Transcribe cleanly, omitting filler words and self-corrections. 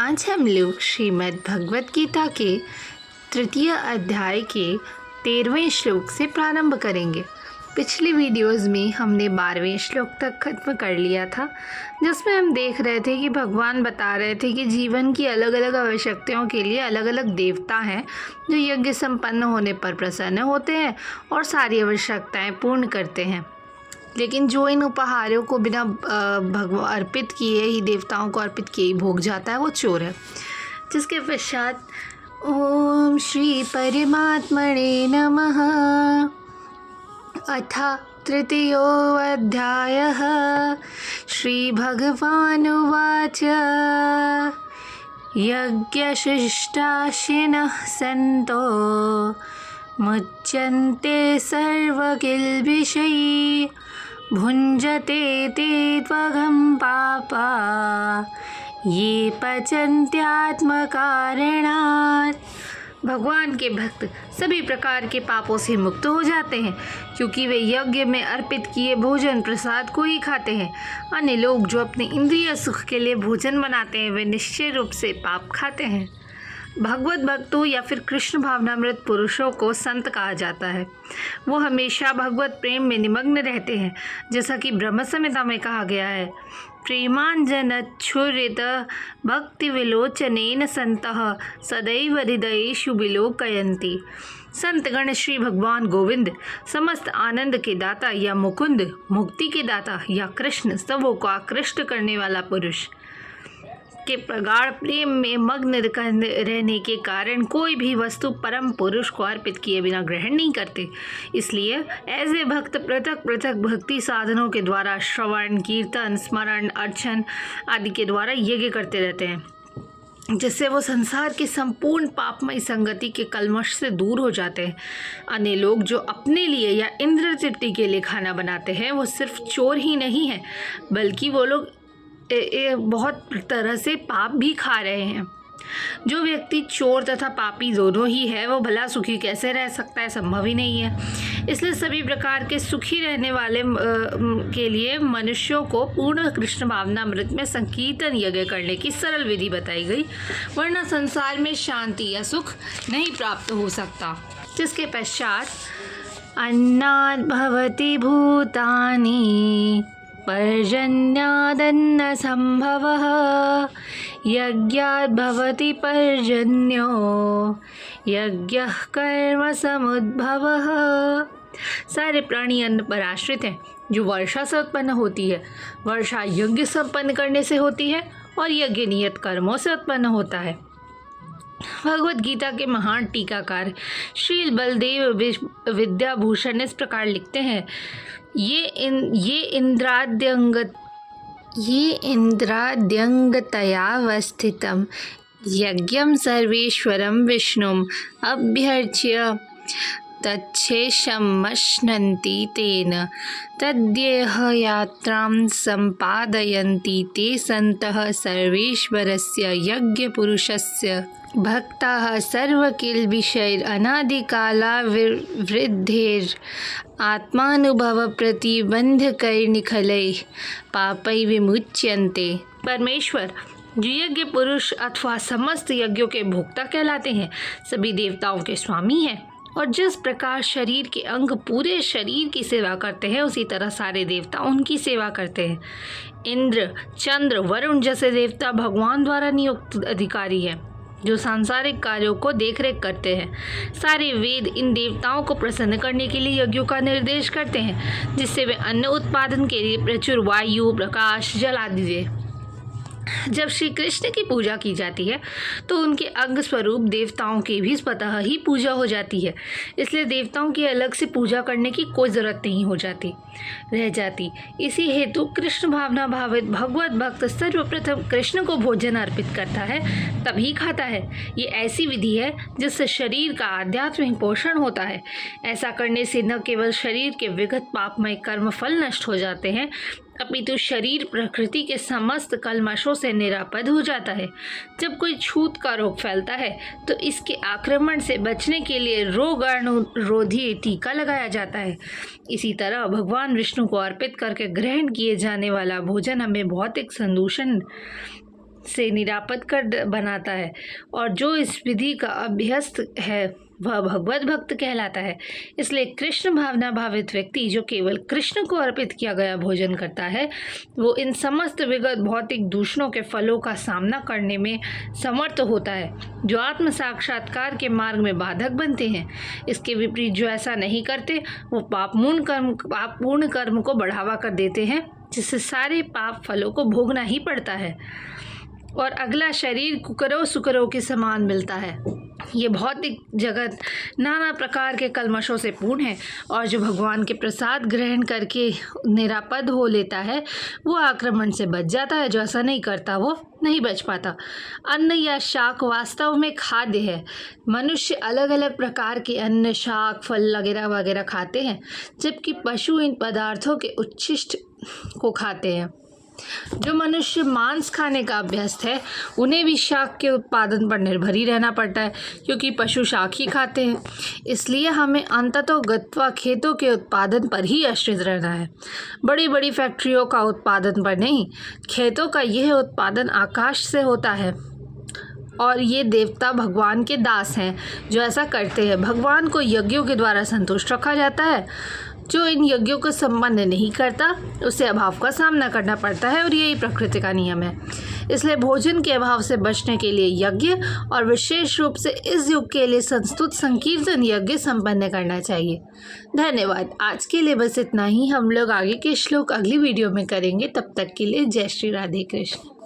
आज हम लोग श्रीमद् भगवत गीता के तृतीय अध्याय के 13वें श्लोक से प्रारंभ करेंगे। पिछली वीडियोस में हमने 12वें श्लोक तक खत्म कर लिया था, जिसमें हम देख रहे थे कि भगवान बता रहे थे कि जीवन की अलग अलग आवश्यकताओं के लिए अलग अलग देवता हैं जो यज्ञ संपन्न होने पर प्रसन्न होते हैं और सारी आवश्यकताएं पूर्ण करते हैं। लेकिन जो इन उपहारों को बिना अर्पित किए ही देवताओं को अर्पित किए ही भोग जाता है वो चोर है। जिसके पश्चात ओम श्री परमात्मने नमः अथ तृतीयोऽध्यायः। श्रीभगवानुवाच यज्ञशिष्टाशिनः सन्तो मुच्यन्ते सर्वकिल्बिषैः भुञ्जते ते त्वघं पापा ये पचन्त्यात्मकारणात्। भगवान के भक्त सभी प्रकार के पापों से मुक्त हो जाते हैं, क्योंकि वे यज्ञ में अर्पित किए भोजन प्रसाद को ही खाते हैं। अन्य लोग जो अपने इंद्रिय सुख के लिए भोजन बनाते हैं वे निश्चय रूप से पाप खाते हैं। भगवत भक्तों या फिर कृष्ण भावनामृत पुरुषों को संत कहा जाता है। वो हमेशा भगवत प्रेम में निमग्न रहते हैं, जैसा कि ब्रह्म संहिता में कहा गया है, प्रेमांजनच्छुरित भक्ति विलोचनेन संतः सदैव हृदयेषु विलोकयन्ति। संतगण श्री भगवान गोविंद समस्त आनंद के दाता या मुकुंद मुक्ति के दाता या कृष्ण सबों को आकृष्ट करने वाला पुरुष के प्रगाढ़ प्रेम में मग्न रहने के कारण कोई भी वस्तु परम पुरुष को अर्पित किए बिना ग्रहण नहीं करते। इसलिए ऐसे भक्त पृथक पृथक भक्ति साधनों के द्वारा श्रवण कीर्तन स्मरण अर्चन आदि के द्वारा यज्ञ करते रहते हैं, जिससे वो संसार की संपूर्ण पापमय संगति के कलमश से दूर हो जाते हैं। अन्य लोग जो अपने लिए या इंद्र तृप्ति के लिए खाना बनाते हैं वो सिर्फ चोर ही नहीं है, बल्कि वो लोग बहुत तरह से पाप भी खा रहे हैं। जो व्यक्ति चोर तथा पापी दोनों ही है वो भला सुखी कैसे रह सकता है? संभव ही नहीं है। इसलिए सभी प्रकार के सुखी रहने वाले के लिए मनुष्यों को पूर्ण कृष्ण भावनामृत में संकीर्तन यज्ञ करने की सरल विधि बताई गई, वरना संसार में शांति या सुख नहीं प्राप्त हो सकता। जिसके पश्चात अन्नाद् भवति भूतानि पर्जन्यादन्न संभवः यज्ञाद् भवति पर्जन्यो यज्ञः कर्म समुद्भवः। सारे प्राणी अन्न पर आश्रित हैं। जो वर्षा से उत्पन्न होती है, वर्षा यज्ञ संपन्न करने से होती है और यज्ञ नियत कर्मों से उत्पन्न होता है। भगवत गीता के महान टीकाकार श्रील बलदेव विद्याभूषण इस प्रकार लिखते हैं, ये इंद्राद्यंगतयावस्थितं यज्ञं सर्वेश्वरं विष्णुम् अभ्यर्च्य तच्छेषमश्नन्ति तेन तद्देहयात्रां सम्पादयन्ति ते सन्तः सर्वेश्वरस्य यज्ञपुरुषस्य भक्ताः सर्वकिल्बिषैरनादिकालावृद्धेर् आत्मानुभवप्रतिबन्धकैर्निखलैः पापैः विमुच्यन्ते। परमेश्वर जो यज्ञ पुरुष अथवा समस्त यज्ञों के भोक्ता कहलाते हैं, सभी देवताओं के स्वामी हैं। और जिस प्रकार शरीर के अंग पूरे शरीर की सेवा करते हैं, उसी तरह सारे देवता उनकी सेवा करते हैं। इंद्र चंद्र वरुण जैसे देवता भगवान द्वारा नियुक्त अधिकारी हैं, जो सांसारिक कार्यों को देखरेख करते हैं। सारे वेद इन देवताओं को प्रसन्न करने के लिए यज्ञों का निर्देश करते हैं, जिससे वे अन्न उत्पादन के लिए प्रचुर वायु प्रकाश जल आदि दें। जब श्री कृष्ण की पूजा की जाती है तो उनके अंग स्वरूप देवताओं की भी स्वतः ही पूजा हो जाती है। इसलिए देवताओं की अलग से पूजा करने की कोई ज़रूरत नहीं रह जाती। इसी हेतु कृष्ण भावना भावित भगवत भक्त सर्वप्रथम कृष्ण को भोजन अर्पित करता है, तभी खाता है। ये ऐसी विधि है जिससे शरीर का आध्यात्मिक पोषण होता है। ऐसा करने से न केवल शरीर के विगत पापमय कर्म फल नष्ट हो जाते हैं, अपितु शरीर प्रकृति के समस्त कल्मशों से निरापद हो जाता है। जब कोई छूत का रोग फैलता है तो इसके आक्रमण से बचने के लिए रोगाणुरोधी टीका लगाया जाता है। इसी तरह भगवान विष्णु को अर्पित करके ग्रहण किए जाने वाला भोजन हमें भौतिक से निरापद कर बनाता है और जो इस विधि का अभ्यस्त है वह भगवत भक्त कहलाता है। इसलिए कृष्ण भावना भावित व्यक्ति जो केवल कृष्ण को अर्पित किया गया भोजन करता है वो इन समस्त विगत भौतिक दूषणों के फलों का सामना करने में समर्थ होता है जो आत्म साक्षात्कार के मार्ग में बाधक बनते हैं। इसके विपरीत जो ऐसा नहीं करते वो पापपूर्ण कर्म को बढ़ावा कर देते हैं जिससे सारे पाप फलों को भोगना ही पड़ता है और अगला शरीर कुकरों सुकरों के समान मिलता है। ये भौतिक जगत नाना प्रकार के कल्मशों से पूर्ण है और जो भगवान के प्रसाद ग्रहण करके निरापद हो लेता है वो आक्रमण से बच जाता है, जो ऐसा नहीं करता वो नहीं बच पाता। अन्न या शाक वास्तव में खाद्य है। मनुष्य अलग अलग प्रकार के अन्न, शाक, फल वगैरह वगैरह खाते हैं जबकि पशु इन पदार्थों के उच्छिष्ट को खाते हैं। जो मनुष्य मांस खाने का अभ्यस्त है उन्हें भी शाक के उत्पादन पर निर्भर ही रहना पड़ता है क्योंकि पशु शाक ही खाते हैं। इसलिए हमें अंततः गत्वा खेतों के उत्पादन पर ही आश्रित रहना है, बड़ी बड़ी फैक्ट्रियों का उत्पादन पर नहीं। खेतों का यह उत्पादन आकाश से होता है और ये देवता भगवान के दास हैं जो ऐसा करते हैं। भगवान को यज्ञों के द्वारा संतुष्ट रखा जाता है। जो इन यज्ञों को संपन्न नहीं करता उसे अभाव का सामना करना पड़ता है और यही प्रकृति का नियम है। इसलिए भोजन के अभाव से बचने के लिए यज्ञ और विशेष रूप से इस युग के लिए संस्तुत संकीर्तन यज्ञ संपन्न करना चाहिए। धन्यवाद। आज के लिए बस इतना ही। हम लोग आगे के श्लोक अगली वीडियो में करेंगे। तब तक के लिए जय श्री राधे कृष्ण।